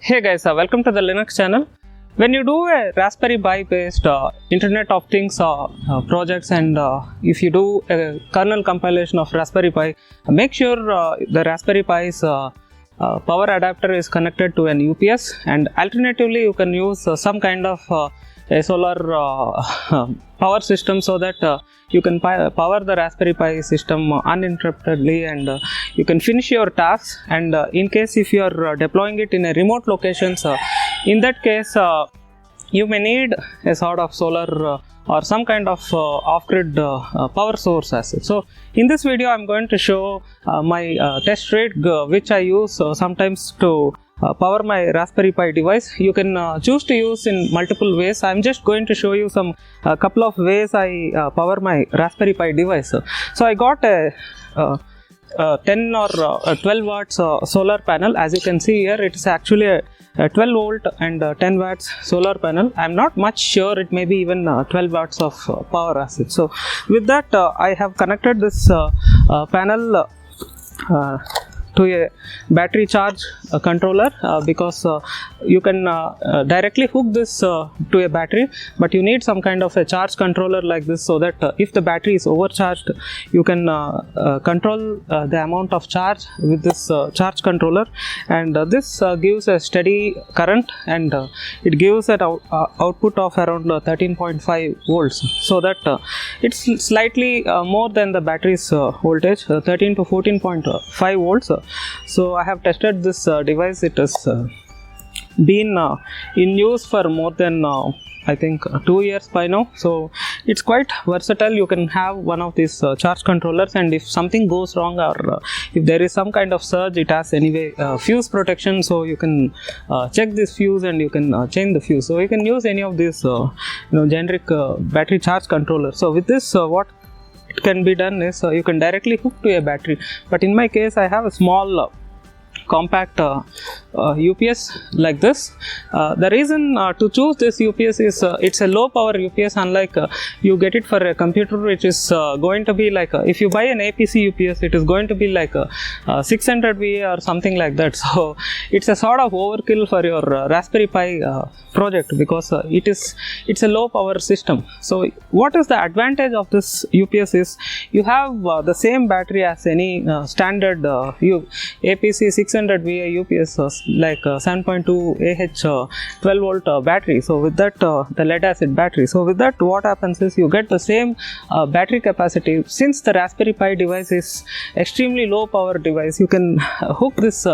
Hey guys, welcome to the Linux channel. When you do a Raspberry Pi based Internet of Things projects, and if you do a kernel compilation of Raspberry Pi, make sure the Raspberry Pi's power adapter is connected to an UPS, and alternatively you can use some kind of a solar power system so that you can power the Raspberry Pi system uninterruptedly, and you can finish your tasks. And in case if you are deploying it in a remote locations, in that case you may need a sort of solar or some kind of off-grid power source as well. So in this video I'm going to show my test rig which I use sometimes to power my Raspberry Pi device. You can choose to use in multiple ways. I'm just going to show you some couple of ways I power my Raspberry Pi device. So I got a 10 or 12 watts solar panel. As you can see here, it is actually a 12 volt and 10 watts solar panel. I'm not much sure, it may be even 12 watts of power asset. So with that I have connected this panel to a battery charge controller because you can directly hook this to a battery, but you need some kind of a charge controller like this, so that if the battery is overcharged, you can control the amount of charge with this charge controller, and this gives a steady current, and it gives an output of around 13.5 volts, so that it's slightly more than the battery's voltage, 13 to 14.5 volts. So I have tested this device. It has been in use for more than I think 2 years by now. So it's quite versatile. You can have one of these charge controllers, and if something goes wrong, or if there is some kind of surge, it has anyway fuse protection, so you can check this fuse and you can change the fuse. So you can use any of these generic battery charge controller. So with this what it can be done is you can directly hook to a battery, but in my case I have a small compact UPS like this. The reason to choose this UPS is it's a low power UPS, unlike you get it for a computer which is going to be like if you buy an APC UPS, it is going to be like 600 VA or something like that. So it's a sort of overkill for your Raspberry Pi project, because it's a low power system. So what is the advantage of this UPS is you have the same battery as any standard APC 600 VA UPS like 7.2 Ah 12 volt battery. So with that the lead acid battery, so with that what happens is you get the same battery capacity. Since the Raspberry Pi device is extremely low power device, you can hook this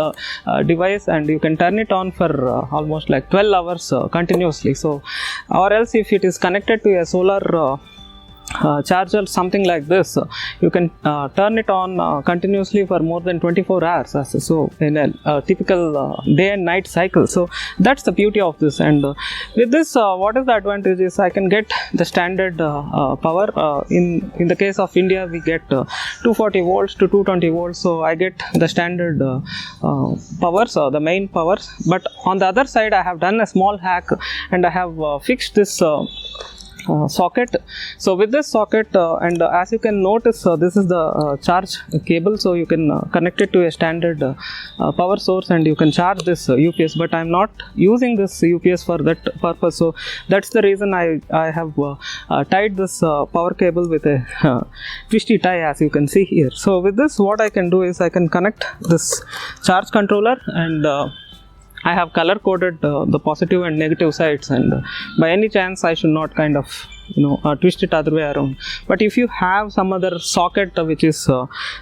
device and you can turn it on for almost like 12 hours continuously. So or else if it is connected to a solar charger, something like this, you can turn it on continuously for more than 24 hours, so in a typical day and night cycle. So that's the beauty of this. And with this what is the advantage is I can get the standard power. In the case of India, we get 240 volts to 220 volts, so I get the standard powers, the main powers. But on the other side I have done a small hack, and I have fixed this socket. So with this socket and as you can notice, this is the charge cable, so you can connect it to a standard power source and you can charge this UPS, but I'm not using this UPS for that purpose. So that's the reason I have tied this power cable with a twisty tie, as you can see here. So with this what I can do is I can connect this charge controller, and I have color coded the positive and negative sides, and by any chance I should not kind of twist it other way around. But if you have some other socket which is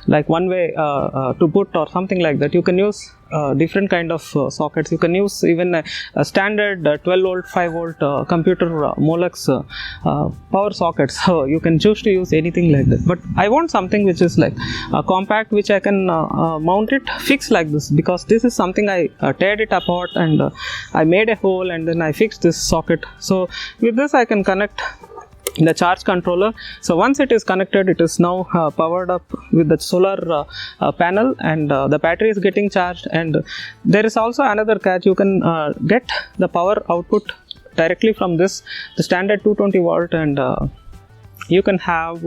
like one way to put or something like that, you can use different kind of sockets. You can use even a standard 12 volt 5 volt computer Molex power sockets. So you can choose to use anything like that, but I want something which is like compact, which I can mount it fixed like this, because this is something I teared it apart and I made a hole and then I fixed this socket. So with this I can connect the charge controller. So once it is connected, it is now powered up with the solar panel, and the battery is getting charged. And there is also another catch: you can get the power output directly from this, the standard 220 volt, and you can have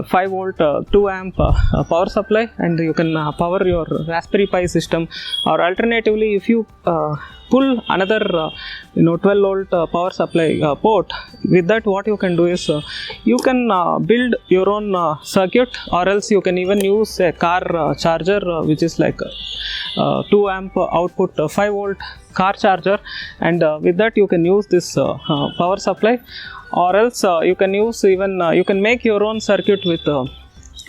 5 volt 2 amp power supply, and you can power your Raspberry Pi system. Or alternatively, if you pull another 12 volt power supply port. With that, what you can do is you can build your own circuit, or else you can even use a car charger which is like 2 amp output 5 volt car charger, and with that you can use this power supply, or else you can use even you can make your own circuit with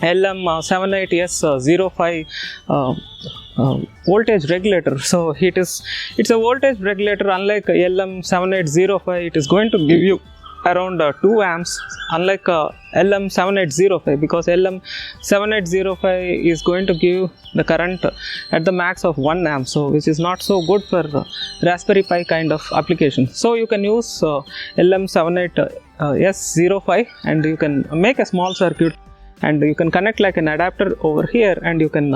LM78S05 voltage regulator. So it's a voltage regulator. Unlike LM7805, it is going to give you around 2 amps, unlike LM7805, because LM7805 is going to give the current at the max of 1 amp, so which is not so good for Raspberry Pi kind of application. So you can use LM78S05 and you can make a small circuit, and you can connect like an adapter over here, and you can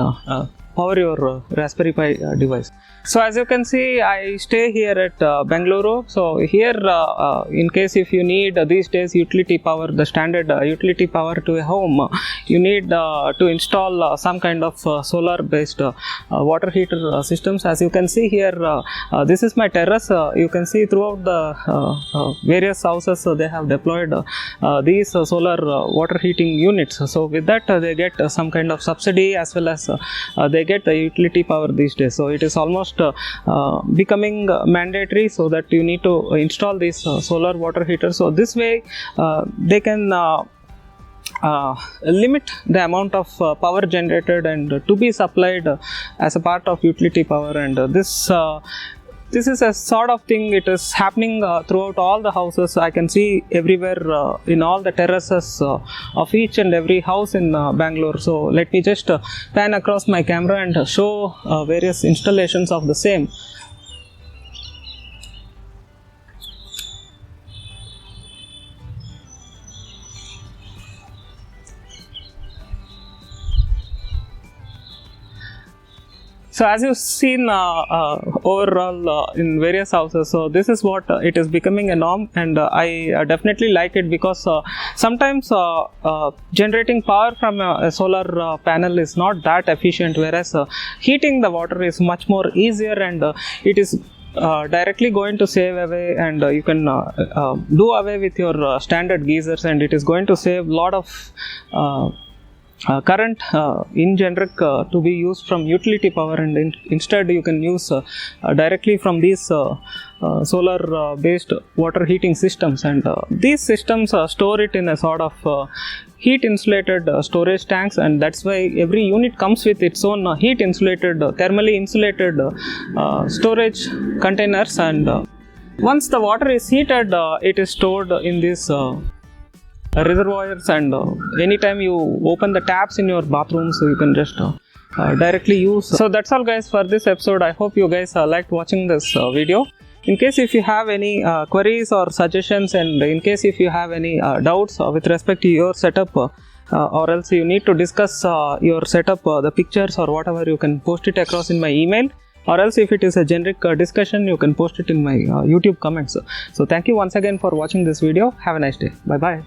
power your Raspberry Pi device. So as you can see, I stay here at Bengaluru. So here, in case if you need these days utility power, the standard utility power to a home, you need to install some kind of solar based water heater systems. As you can see here, this is my terrace. You can see throughout the various houses they have deployed these solar water heating units. So with that they get some kind of subsidy, as well as they get the utility power these days. So it is almost becoming mandatory, so that you need to install these solar water heaters. So this way they can limit the amount of power generated and to be supplied as a part of utility power. And this is a sort of thing, it is happening throughout all the houses. I can see everywhere in all the terraces of each and every house in Bangalore. So let me just pan across my camera and show various installations of the same. So as you've seen overall in various houses, so this is what it is becoming a norm, and I definitely like it, because sometimes generating power from a solar panel is not that efficient, whereas heating the water is much more easier, and it is directly going to save away, and you can do away with your standard geysers, and it is going to save a lot of current in generic to be used from utility power, and instead you can use directly from these solar based water heating systems. And these systems store it in a sort of heat insulated storage tanks, and that's why every unit comes with its own heat insulated thermally insulated storage containers. And once the water is heated, it is stored in this reservoirs, and anytime you open the taps in your bathroom, so you can just directly use. So that's all guys for this episode. I hope you guys liked watching this video. In case if you have any queries or suggestions, and in case if you have any doubts with respect to your setup, or else you need to discuss your setup, the pictures or whatever, you can post it across in my email, or else if it is a generic discussion, you can post it in my YouTube comments. So thank you once again for watching this video. Have a nice day. Bye bye.